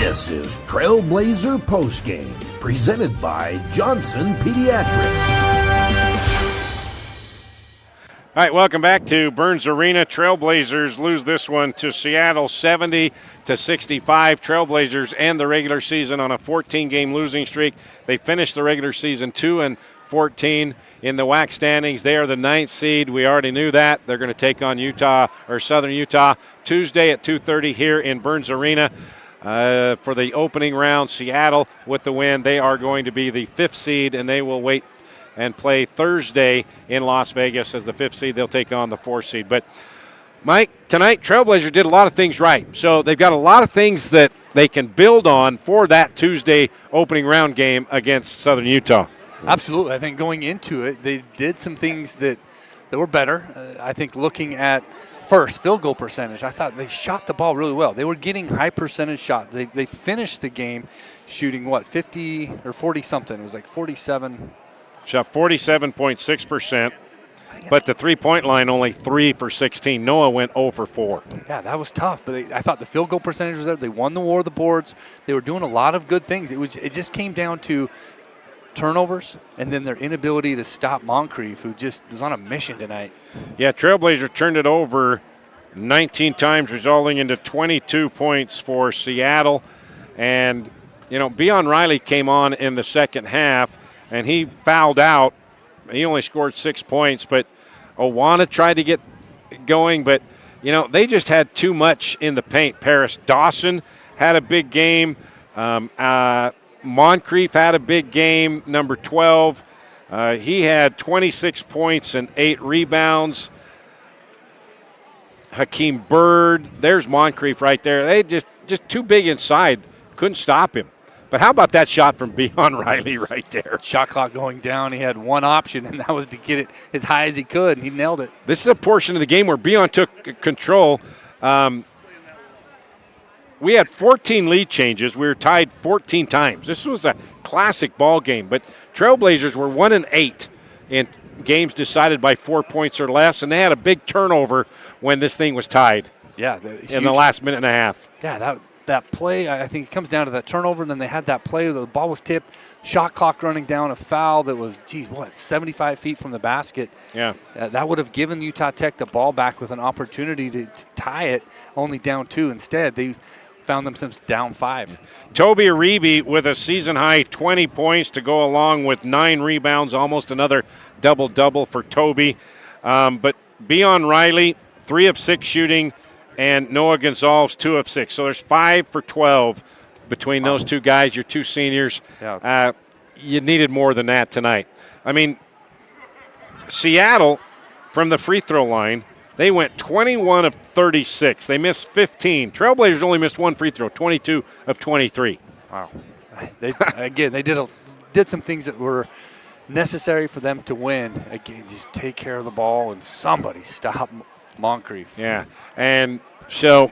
This is Trailblazer Postgame, presented by Johnson Pediatrics. All right, welcome back to Burns Arena. Trailblazers lose this one to Seattle 70-65. Trailblazers end the regular season on a 14-game losing streak. They finished the regular season 2-14 in the WAC standings. They are the 9th seed. We already knew that. They're going to take on Southern Utah Tuesday at 2:30 here in Burns Arena. For the opening round, Seattle with the win. They are going to be the 5th seed, and they will wait and play Thursday in Las Vegas as the 5th seed. They'll take on the 4th seed. But, Mike, tonight Trailblazers did a lot of things right. So they've got a lot of things that they can build on for that Tuesday opening round game against Southern Utah. Absolutely. I think going into it, they did some things that were better. I think looking at first field goal percentage, I thought they shot the ball really well. They were getting high percentage shots. They finished the game shooting, 50 or 40-something. It was like 47. Shot 47.6%, but the three-point line only 3 for 16. Noah went 0 for 4. Yeah, that was tough, but I thought the field goal percentage was there. They won the war of the boards. They were doing a lot of good things. It just came down to turnovers and then their inability to stop Moncrief, who just was on a mission tonight. Yeah, Trailblazer turned it over 19 times, resulting into 22 points for Seattle. And, Beon Riley came on in the second half, and he fouled out. He only scored 6 points, but Owana tried to get going. But, they just had too much in the paint. Paris Dawson had a big game. Moncrief had a big game, number 12. He had 26 points and 8 rebounds. Hakeem Bird, there's Moncrief right there. They just too big inside. Couldn't stop him. But how about that shot from Beon Riley right there? Shot clock going down. He had one option, and that was to get it as high as he could, and he nailed it. This is a portion of the game where Beon took control. We had 14 lead changes. We were tied 14 times. This was a classic ball game. But Trailblazers were 1-8 in games decided by 4 points or less, and they had a big turnover when this thing was tied. Yeah, in the last minute and a half. Yeah, that play, I think it comes down to that turnover, and then they had that play where the ball was tipped, shot clock running down, a foul that was, 75 feet from the basket. Yeah. That would have given Utah Tech the ball back with an opportunity to tie it, only down 2. Instead, they found themselves down 5. Toby Aribi with a season-high 20 points to go along with 9 rebounds, almost another double-double for Toby. But Beon Riley, 3 of 6 shooting, and Noah Gonzalez, 2 of 6. So there's 5 for 12 between those two guys, your two seniors. Yeah. You needed more than that tonight. I mean, Seattle, from the free throw line, they went 21 of 36. They missed 15. Trailblazers only missed 1 free throw, 22 of 23. Wow. They did some things that were necessary for them to win. Again, just take care of the ball and somebody stop Moncrief. Yeah, and so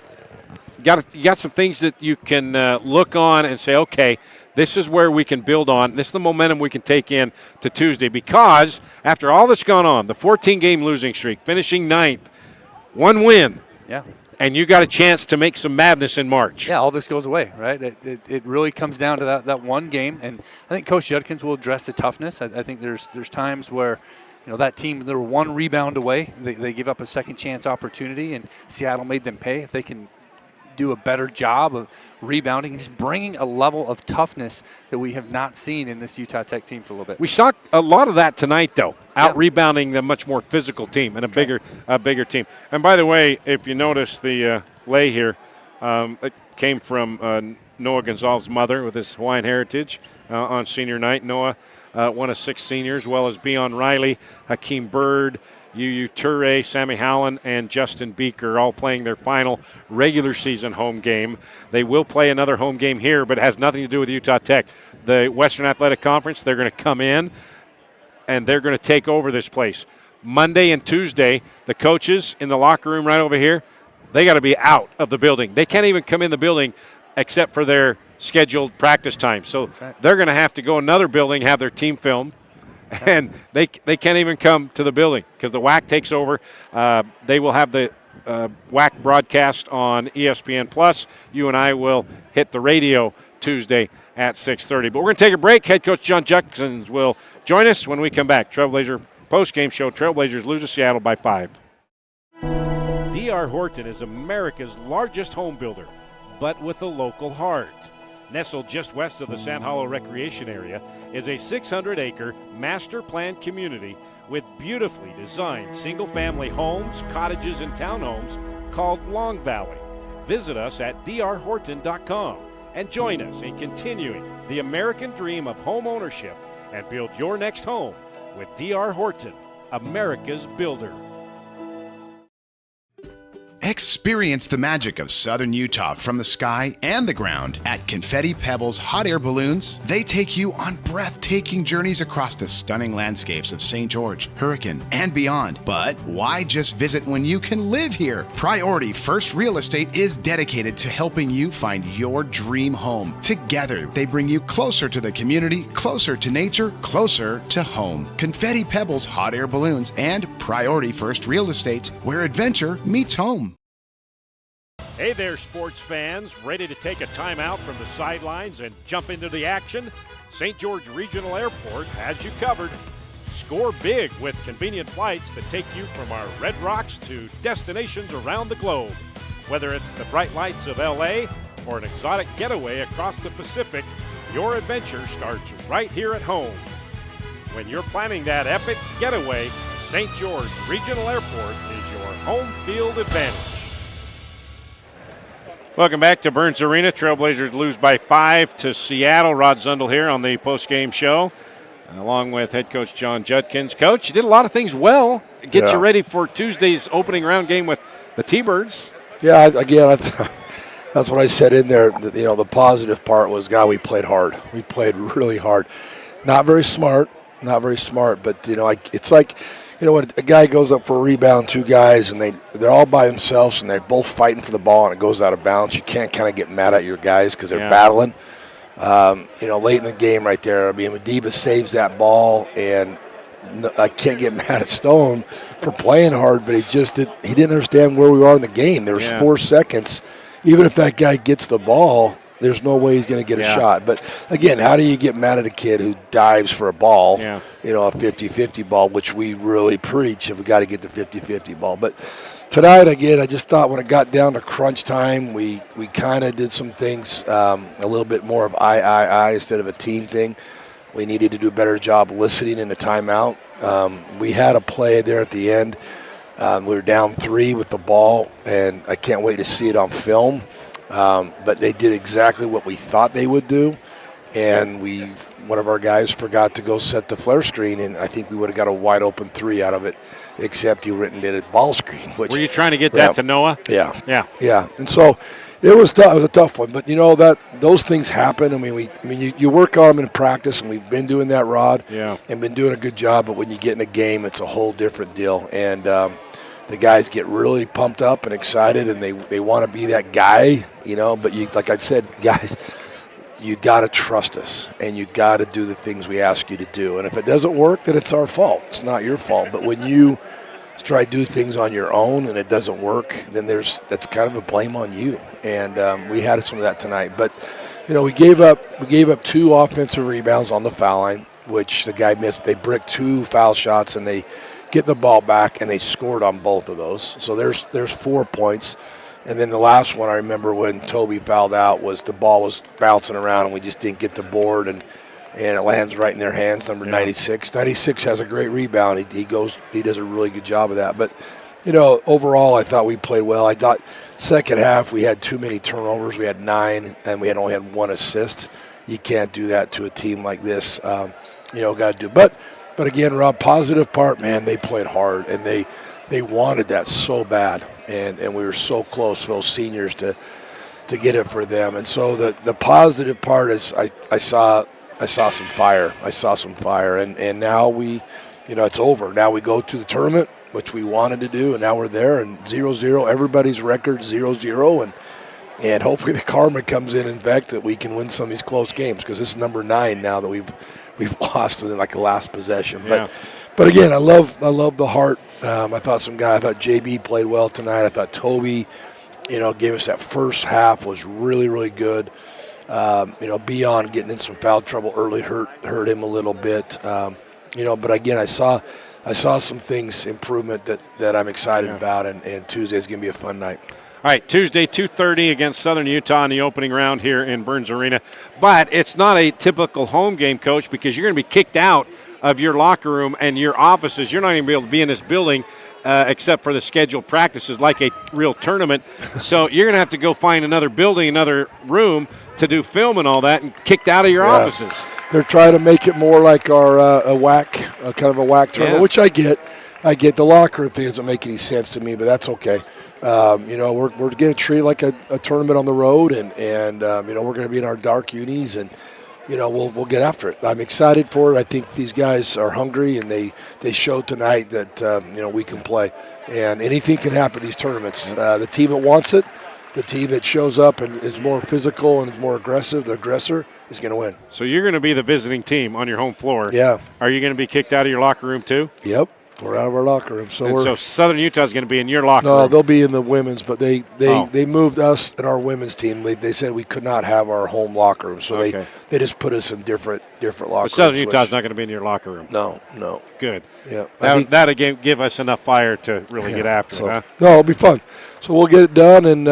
you got some things that you can look on and say, okay, this is where we can build on. This is the momentum we can take in to Tuesday, because after all that's gone on, the 14-game losing streak, finishing 9th, 1 win. Yeah. And you got a chance to make some madness in March. Yeah, all this goes away, right? It really comes down to that one game, and I think Coach Judkins will address the toughness. I think there's times where that team, they were 1 rebound away. They gave up a second chance opportunity, and Seattle made them pay. If they can do a better job of rebounding and just bringing a level of toughness that we have not seen in this Utah Tech team for a little bit. We saw a lot of that tonight, though, out-rebounding the much more physical team and a bigger team. And by the way, if you notice the lay here, it came from Noah Gonzalez's mother with his Hawaiian heritage on senior night. Noah, one of 6 seniors, as well as Beon Riley, Hakeem Bird, Yu Ture, Sammy Howland, and Justin Beaker all playing their final regular season home game. They will play another home game here, but it has nothing to do with Utah Tech. The Western Athletic Conference, they're going to come in, and they're going to take over this place. Monday and Tuesday, the coaches in the locker room right over here, they got to be out of the building. They can't even come in the building except for their scheduled practice time. So they're going to have to go another building, have their team filmed, and they can't even come to the building because the WAC takes over. They will have the WAC broadcast on ESPN Plus. You and I will hit the radio Tuesday at 6:30. But we're going to take a break. Head coach John Judkins will join us when we come back. Trailblazer post-game show. Trailblazers lose to Seattle by 5. D.R. Horton is America's largest home builder, but with a local heart. Nestled just west of the Sand Hollow Recreation Area is a 600-acre master-planned community with beautifully designed single-family homes, cottages, and townhomes called Long Valley. Visit us at drhorton.com and join us in continuing the American dream of home ownership and build your next home with D.R. Horton, America's builder. Experience the magic of southern Utah from the sky and the ground at Confetti Pebbles Hot Air Balloons. They take you on breathtaking journeys across the stunning landscapes of St. George, Hurricane, and beyond. But why just visit when you can live here? Priority First Real Estate is dedicated to helping you find your dream home. Together, they bring you closer to the community, closer to nature, closer to home. Confetti Pebbles Hot Air Balloons and Priority First Real Estate, where adventure meets home. Hey there, sports fans. Ready to take a timeout from the sidelines and jump into the action? St. George Regional Airport has you covered. Score big with convenient flights that take you from our Red Rocks to destinations around the globe. Whether it's the bright lights of L.A. or an exotic getaway across the Pacific, your adventure starts right here at home. When you're planning that epic getaway, St. George Regional Airport is your home field advantage. Welcome back to Burns Arena. Trailblazers lose by 5 to Seattle. Rod Zundel here on the post-game show, along with head coach John Judkins. Coach, you did a lot of things well to get you ready for Tuesday's opening round game with the T-Birds. Yeah, again, that's what I said in there. The positive part was, God, we played hard. We played really hard. Not very smart, but, it's like, when a guy goes up for a rebound, two guys, and they're all by themselves, and they're both fighting for the ball, and it goes out of bounds. You can't kind of get mad at your guys because they're battling. Late in the game right there, Madiba saves that ball, and I can't get mad at Stone for playing hard, but he didn't understand where we are in the game. There was 4 seconds. Even if that guy gets the ball, there's no way he's going to get a shot. But, again, how do you get mad at a kid who dives for a ball, a 50-50 ball, which we really preach if we got to get the 50-50 ball. But tonight, again, I just thought when it got down to crunch time, we kind of did some things a little bit more of I instead of a team thing. We needed to do a better job listening in the timeout. We had a play there at the end. We were down 3 with the ball, and I can't wait to see it on film. But they did exactly what we thought they would do, and one of our guys forgot to go set the flare screen, and I think we would have got a wide open 3 out of it, except he did a ball screen. Were you trying to get that to Noah? Yeah. And so it was tough. It was a tough one, but that those things happen. You work on them in practice, and we've been doing that, Rod. Yeah. And been doing a good job. But when you get in a game, it's a whole different deal, and the guys get really pumped up and excited, and they want to be that guy, But like I said, guys, you got to trust us, and you got to do the things we ask you to do. And if it doesn't work, then it's our fault. It's not your fault. But when you try to do things on your own and it doesn't work, then that's kind of a blame on you. And we had some of that tonight. But we gave up 2 offensive rebounds on the foul line, which the guy missed. They bricked 2 foul shots, and they get the ball back, and they scored on both of those. So there's 4 points. And then the last one I remember when Toby fouled out was the ball was bouncing around, and we just didn't get the board, and it lands right in their hands, number 96. 96 has a great rebound. He does a really good job of that. But, overall I thought we played well. I thought second half we had too many turnovers. We had 9, and we only had 1 assist. You can't do that to a team like this. Got to do. But again, Rob, positive part, man, they played hard, and they wanted that so bad, and we were so close for those seniors to get it for them. And so the positive part is I saw some fire. I saw some fire, and now it's over. Now we go to the tournament, which we wanted to do, and now we're there, and 0-0. Everybody's record 0-0, and hopefully the karma comes in fact that we can win some of these close games, because this is number 9 now that we've lost in like the last possession. But again, I love the heart. I thought JB played well tonight. I thought Toby, gave us that first half was really, really good. Beyond getting in some foul trouble early hurt him a little bit. But again, I saw some things improvement that I'm excited about, and Tuesday's going to be a fun night. All right, Tuesday, 2:30 against Southern Utah in the opening round here in Burns Arena. But it's not a typical home game, Coach, because you're going to be kicked out of your locker room and your offices. You're not going to be able to be in this building except for the scheduled practices like a real tournament. So you're going to have to go find another building, another room to do film and all that, and kicked out of your offices. They're trying to make it more like our kind of a WAC tournament, which I get. The locker room thing doesn't make any sense to me, but that's okay. We're going to treat it like a tournament on the road, and we're going to be in our dark unis, and we'll get after it. I'm excited for it. I think these guys are hungry, and they showed tonight that we can play, and anything can happen in these tournaments. The team that wants it, the team that shows up and is more physical and is more aggressive, the aggressor, is going to win. So you're going to be the visiting team on your home floor. Yeah. Are you going to be kicked out of your locker room too? Yep. We're out of our locker room. So Southern Utah is going to be in your locker room. No, they'll be in the women's, but they moved us and our women's team. They said we could not have our home locker room, so they just put us in different locker rooms. But Southern Utah's not going to be in your locker room. No. Good. Yeah. That'll give us enough fire to really get after it, huh? No, it'll be fun. So we'll get it done, and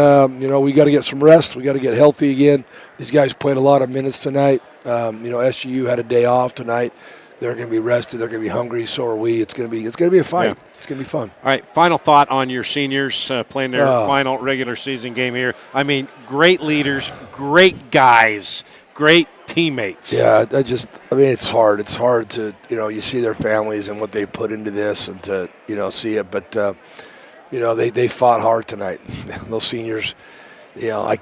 we got to get some rest. We got to get healthy again. These guys played a lot of minutes tonight. SU had a day off tonight. They're going to be rested. They're going to be hungry. So are we. It's going to be a fight. Yeah. It's going to be fun. All right. Final thought on your seniors playing their final regular season game here. I mean, great leaders, great guys, great teammates. Yeah. It's hard. It's hard to you see their families and what they put into this, and to see it. But they fought hard tonight. Those seniors. I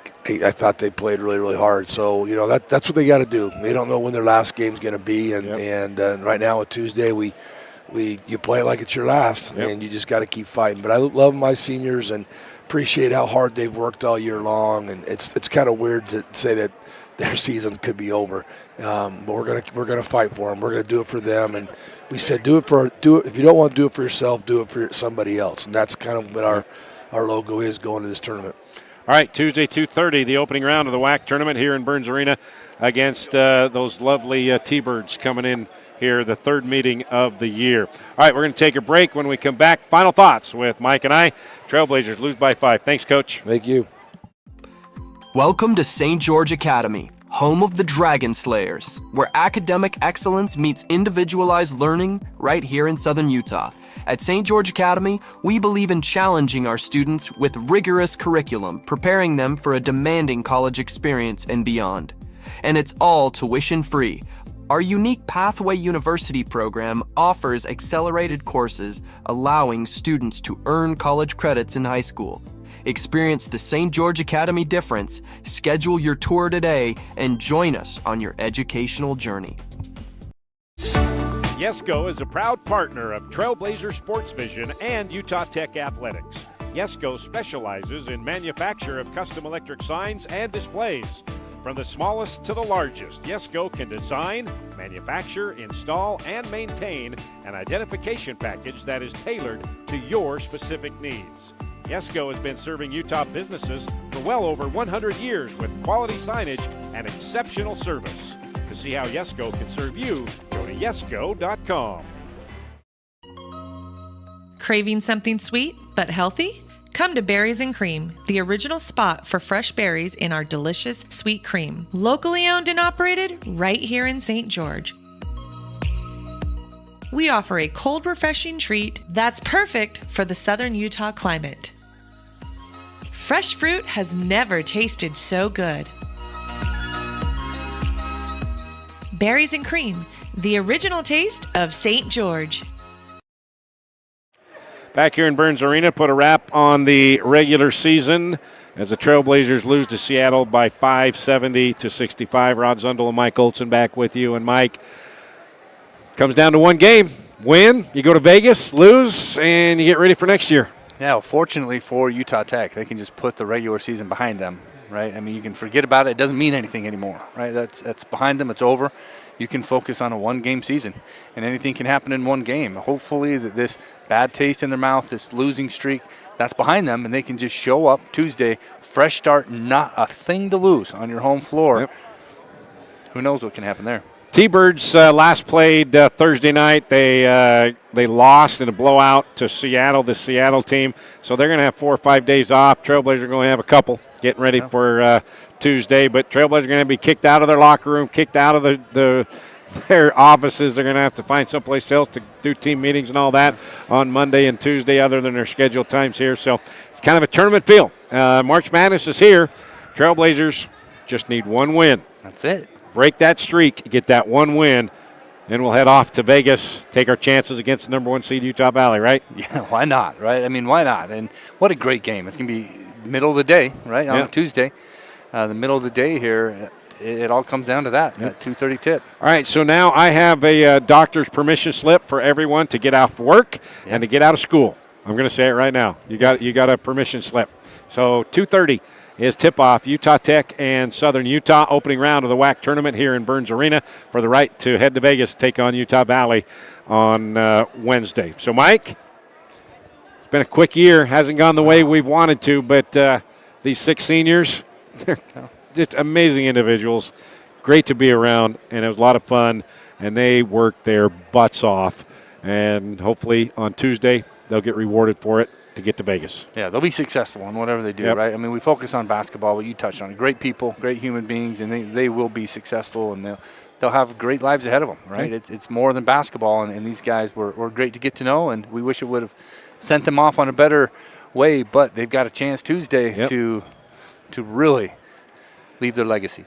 thought they played really, really hard. So, that's what they got to do. They don't know when their last game's going to be. And right now, with Tuesday, you play like it's your last, and you just got to keep fighting. But I love my seniors and appreciate how hard they've worked all year long. And it's kind of weird to say that their season could be over. But we're gonna fight for them. We're gonna do it for them. And we said, do it. If you don't want to do it for yourself, do it for somebody else. And that's kind of what our logo is going to this tournament. All right, Tuesday, 2:30, the opening round of the WAC tournament here in Burns Arena against those lovely T-Birds coming in here, the third meeting of the year. All right, we're going to take a break. When we come back, final thoughts with Mike and I. Trailblazers lose by 5. Thanks, Coach. Thank you. Welcome to St. George Academy, home of the Dragon Slayers, where academic excellence meets individualized learning right here in Southern Utah. At St. George Academy, we believe in challenging our students with rigorous curriculum, preparing them for a demanding college experience and beyond. And it's all tuition-free. Our unique Pathway University program offers accelerated courses, allowing students to earn college credits in high school. Experience the St. George Academy difference, schedule your tour today, and join us on your educational journey. Yesco is a proud partner of Trailblazer Sports Vision and Utah Tech Athletics. Yesco specializes in manufacture of custom electric signs and displays. From the smallest to the largest, Yesco can design, manufacture, install, and maintain an identification package that is tailored to your specific needs. Yesco has been serving Utah businesses for well over 100 years with quality signage and exceptional service. To see how Yesco can serve you, go to yesco.com. Craving something sweet but healthy? Come to Berries and Cream, the original spot for fresh berries in our delicious sweet cream. Locally owned and operated right here in St. George. We offer a cold, refreshing treat that's perfect for the southern Utah climate. Fresh fruit has never tasted so good. Berries and Cream, the original taste of St. George. Back here in Burns Arena, put a wrap on the regular season as the Trailblazers lose to Seattle by 70-65. Rod Zundel and Mike Olson back with you. And Mike, comes down to one game. Win, you go to Vegas, lose, and you get ready for next year. Yeah, well, fortunately for Utah Tech, they can just put the regular season behind them, right? I mean, you can forget about it. It doesn't mean anything anymore, right? That's behind them. It's over. you can focus on a one-game season, and anything can happen in one game. Hopefully this bad taste in their mouth, this losing streak, that's behind them, and they can just show up Tuesday, fresh start, not a thing to lose on your home floor. Yep. Who knows what can happen there? T-Birds last played Thursday night. They lost in a blowout to Seattle, the Seattle team. So they're going to have 4 or 5 days off. Trailblazers are going to have a couple getting ready for Tuesday. But Trailblazers are going to be kicked out of their locker room, kicked out of their offices. They're going to have to find someplace else to do team meetings and all that on Monday and Tuesday other than their scheduled times here. So it's kind of a tournament feel. March Madness is here. Trailblazers just need one win. That's it. Break that streak, get that one win, then we'll head off to Vegas, take our chances against the number 1 seed Utah Valley, right? Yeah, why not, right? I mean, why not? And what a great game. It's going to be middle of the day, right, on Tuesday. The middle of the day here, it all comes down to that 2:30 tip. All right, so now I have a doctor's permission slip for everyone to get off work and to get out of school. I'm going to say it right now. You got a permission slip. So 2:30 is tip-off, Utah Tech and Southern Utah, opening round of the WAC tournament here in Burns Arena for the right to head to Vegas, take on Utah Valley on Wednesday. So, Mike, it's been a quick year. Hasn't gone the way we've wanted to, but these 6 seniors, they're just amazing individuals. Great to be around, and it was a lot of fun, and they worked their butts off. And hopefully on Tuesday they'll get rewarded for it to get to Vegas. Yeah, they'll be successful in whatever they do, right? I mean, we focus on basketball, but you touched on it. Great people, great human beings, and they will be successful, and they'll have great lives ahead of them, right? It's more than basketball, and these guys were great to get to know, and we wish it would have sent them off on a better way, but they've got a chance Tuesday to really leave their legacy.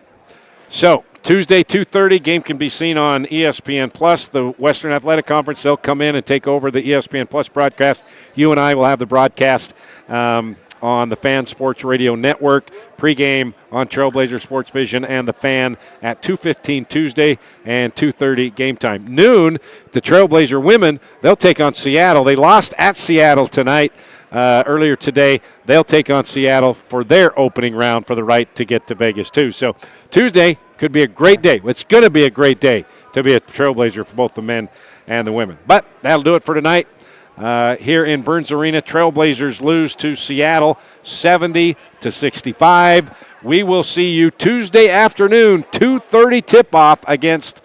So, Tuesday, 2:30, game can be seen on ESPN+. The Western Athletic Conference, they'll come in and take over the ESPN Plus broadcast. You and I will have the broadcast on the Fan Sports Radio Network. Pregame on Trailblazer Sports Vision and the Fan at 2:15 Tuesday and 2:30 game time. Noon, the Trailblazer women, they'll take on Seattle. They lost at Seattle tonight. Earlier today, they'll take on Seattle for their opening round for the right to get to Vegas, too. So Tuesday could be a great day. It's going to be a great day to be a Trailblazer for both the men and the women. But that'll do it for tonight. Here in Burns Arena, Trailblazers lose to Seattle 70-65. We will see you Tuesday afternoon, 2:30 tip-off against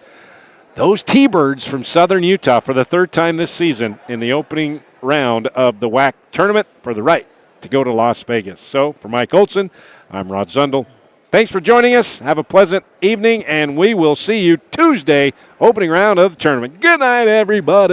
those T-Birds from Southern Utah for the 3rd time this season in the opening round of the WAC tournament for the right to go to Las Vegas. So, for Mike Olson, I'm Rod Zundel. Thanks for joining us. Have a pleasant evening, and we will see you Tuesday, opening round of the tournament. Good night, everybody.